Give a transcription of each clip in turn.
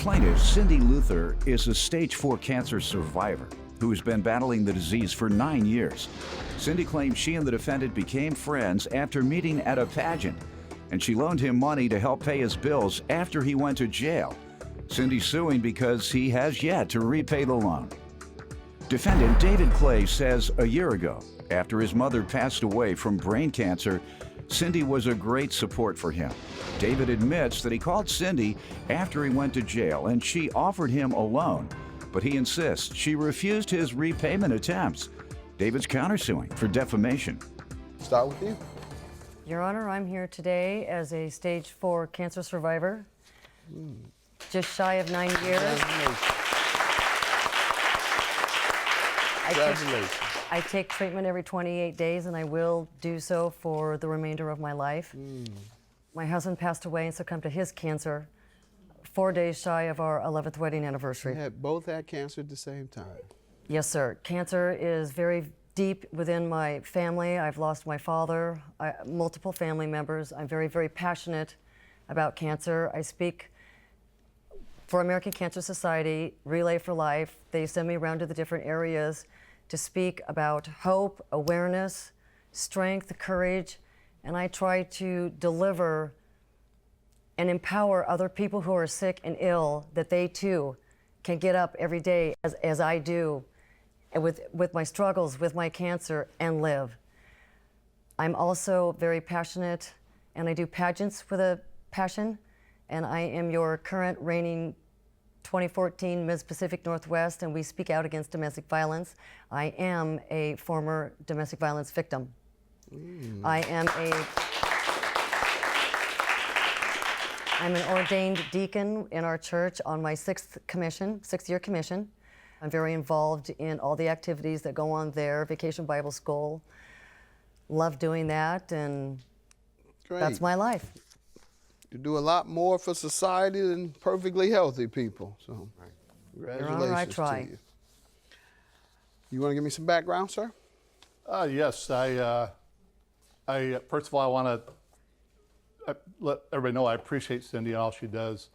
Plaintiff Cindy Luther is a stage 4 cancer survivor who has been battling the disease for 9 years. Cindy claims she and the defendant became friends after meeting at a pageant, and she loaned him money to help pay his bills after he went to jail. Cindy's suing because he has yet to repay the loan. Defendant David Clay says a year ago, after his mother passed away from brain cancer, Cindy was a great support for him. David admits that he called Cindy after he went to jail and she offered him a loan, but he insists she refused his repayment attempts. David's countersuing for defamation. Start with you. Your Honor, I'm here today as a stage 4 cancer survivor, just shy of 9 years. Congratulations. I take treatment every 28 days, and I will do so for the remainder of my life. My husband passed away and succumbed to his cancer 4 days shy of our 11th wedding anniversary. You both had cancer at the same time. Yes, sir. Cancer is very deep within my family. I've lost my father, multiple family members. I'm very, very passionate about cancer. I speak for American Cancer Society, Relay for Life. They send me around to the different areas to speak about hope, awareness, strength, courage, and I try to deliver and empower other people who are sick and ill that they too can get up every day as I do and with my struggles, with my cancer, and live. I'm also very passionate, and I do pageants with a passion, and I am your current reigning 2014 Miss Pacific Northwest, and we speak out against domestic violence. I am a former domestic violence victim. I'm an ordained deacon in our church on my sixth year commission. I'm very involved in all the activities that go on there, Vacation Bible School. Love doing that, and Great. That's my life. You do a lot more for society than perfectly healthy people. So, congratulations Your Honor, I try. to you. You want to give me some background, sir? Yes, I first of all, I want to let everybody know I appreciate Cindy and all she does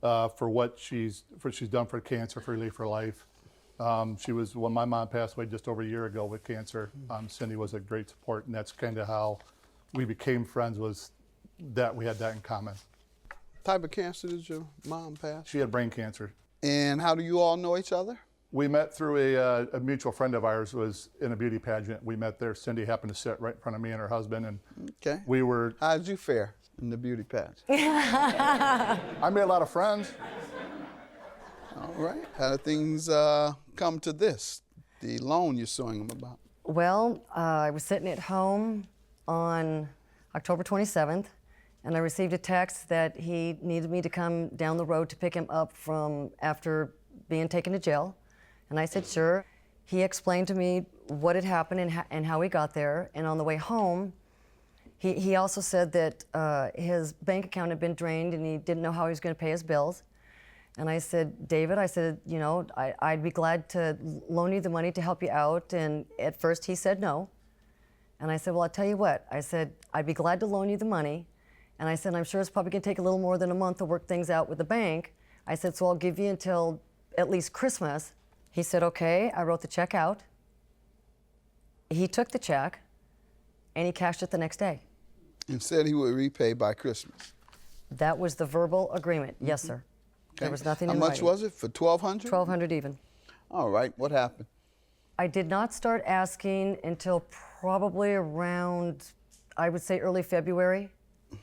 for what she's done for cancer, for Relief for Life. When my mom passed away just over a year ago with cancer, Cindy was a great support, and that's kind of how we became friends, was that we had that in common. What type of cancer did your mom pass? She had brain cancer. And how do you all know each other? We met through a mutual friend of ours was in a beauty pageant. We met there. Cindy happened to sit right in front of me and her husband, and Okay. we were. How did you fare in the beauty pageant? I made a lot of friends. All right. How did things come to this, the loan you're suing them about? Well, I was sitting at home on October 27th, and I received a text that he needed me to come down the road to pick him up from after being taken to jail. And I said, sure. He explained to me what had happened and how he got there. And on the way home, he also said that his bank account had been drained and he didn't know how he was going to pay his bills. And I said, David, you know, I'd be glad to loan you the money to help you out. And at first he said no. And I said, well, I'll tell you what. I said, I'd be glad to loan you the money. And I said, I'm sure it's probably going to take a little more than a month to work things out with the bank. I said, so I'll give you until at least Christmas. He said, okay. I wrote the check out. He took the check, and he cashed it the next day. And said he would repay by Christmas. That was the verbal agreement. Yes, sir. Okay. There was nothing in How much writing. was it? For $1,200? $1,200 even. All right. What happened? I did not start asking until probably around, I would say, early February.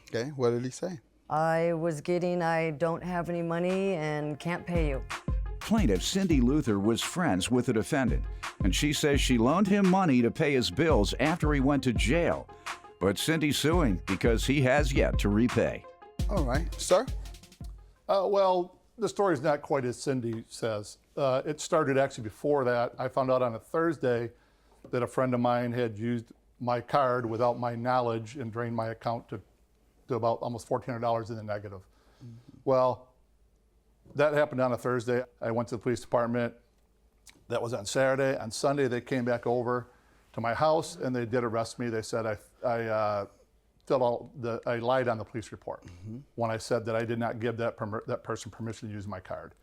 Okay. What did he say? I was getting, I don't have any money and can't pay you. Plaintiff Cindy Luther was friends with the defendant, and she says she loaned him money to pay his bills after he went to jail. But Cindy's suing because he has yet to repay. All right. Sir? Well, the story's not quite as Cindy says. It started actually before that. I found out on a Thursday that a friend of mine had used my card without my knowledge and drained my account to about almost $1,400 in the negative. Well, that happened on a Thursday. I went to the police department. That was on Saturday. On Sunday, they came back over to my house and they did arrest me. They said I I lied on the police report when I said that I did not give that person permission to use my card.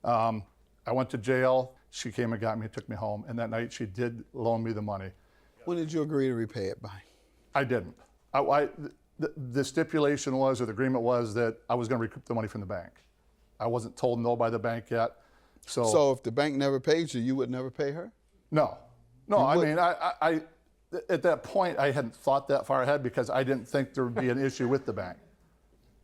I went to jail. She came and got me and took me home. And that night she did loan me the money. When did you agree to repay it by? I didn't. The stipulation was, or the agreement was, that I was going to recoup the money from the bank. I wasn't told no by the bank yet. So if the bank never paid you, you would never pay her? No. No, I mean, I at that point, I hadn't thought that far ahead because I didn't think there would be an issue with the bank.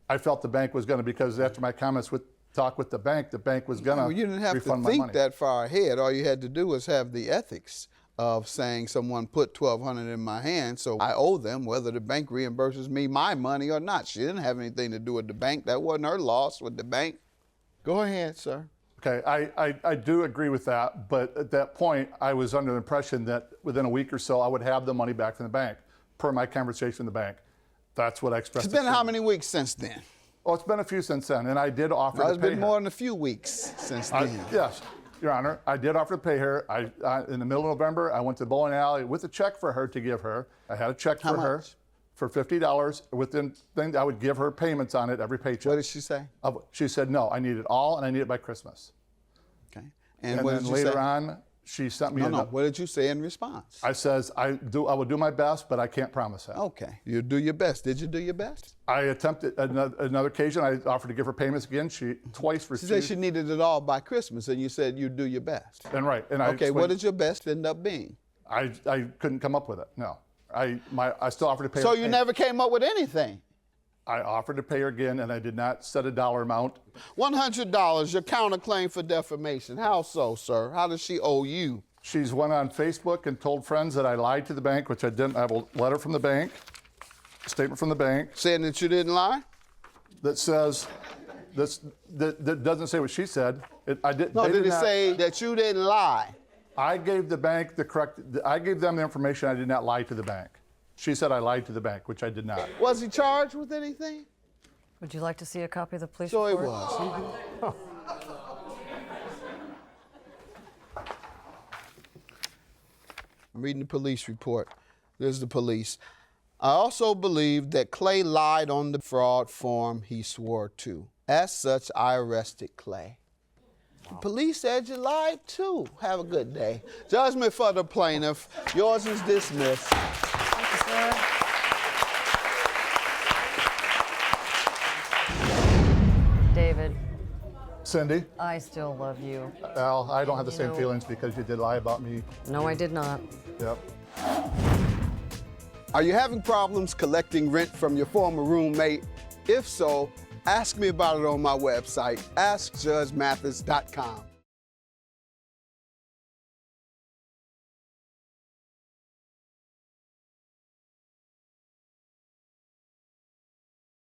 I felt the bank was going to, because after my comments with the bank was going to refund my money. You didn't have to think that far ahead. All you had to do was have the ethics of saying someone put $1,200 in my hand, so I owe them whether the bank reimburses me my money or not. She didn't have anything to do with the bank. That wasn't her loss with the bank. Go ahead, sir. Okay, I do agree with that, but at that point, I was under the impression that within a week or so, I would have the money back from the bank, per my conversation with the bank. That's what I expressed. It's been how many weeks since then? Oh, it's been a few since then, and I did offer to pay her. It's been more than a few weeks since then. Yes, Your Honor, I did offer to pay her. In the middle of November, I went to the bowling alley with a check for her to give her. I had a check for her for $50. Within thing, I would give her payments on it every paycheck. What did she say? She said, no, I need it all, and I need it by Christmas. Okay. And what then did you say? later on, she sent me What did you say in response? I says, I will do my best, but I can't promise that. Okay. You do your best. Did you do your best? I attempted another occasion. I offered to give her payments again. She twice refused. She said she needed it all by Christmas, and you said you'd do your best. And right. And okay, what did your best end up being? I couldn't come up with it. No. I still offered to pay her. So you never came up with anything? I offered to pay her again, and I did not set a dollar amount. $100, your counterclaim for defamation. How so, sir? How does she owe you? She's went on Facebook and told friends that I lied to the bank, which I didn't. I have a letter from the bank, a statement from the bank. Saying that you didn't lie? That says, that doesn't say what she said. I didn't. No, did it say that you didn't lie? I gave the bank I gave them the information. I did not lie to the bank. She said I lied to the bank, which I did not. Was he charged with anything? Would you like to see a copy of the police So report? it was. Oh. I'm reading the police report. There's the police. I also believe that Clay lied on the fraud form he swore to. As such, I arrested Clay. The police said you lied too. Have a good day. Judgment for the plaintiff. Yours is dismissed. Thank you, sir. David, Cindy? I still love you. Al, I don't have the same feelings because you did lie about me. No, I did not. Yep. Are you having problems collecting rent from your former roommate? If so, ask me about it on my website, askjudgemathis.com.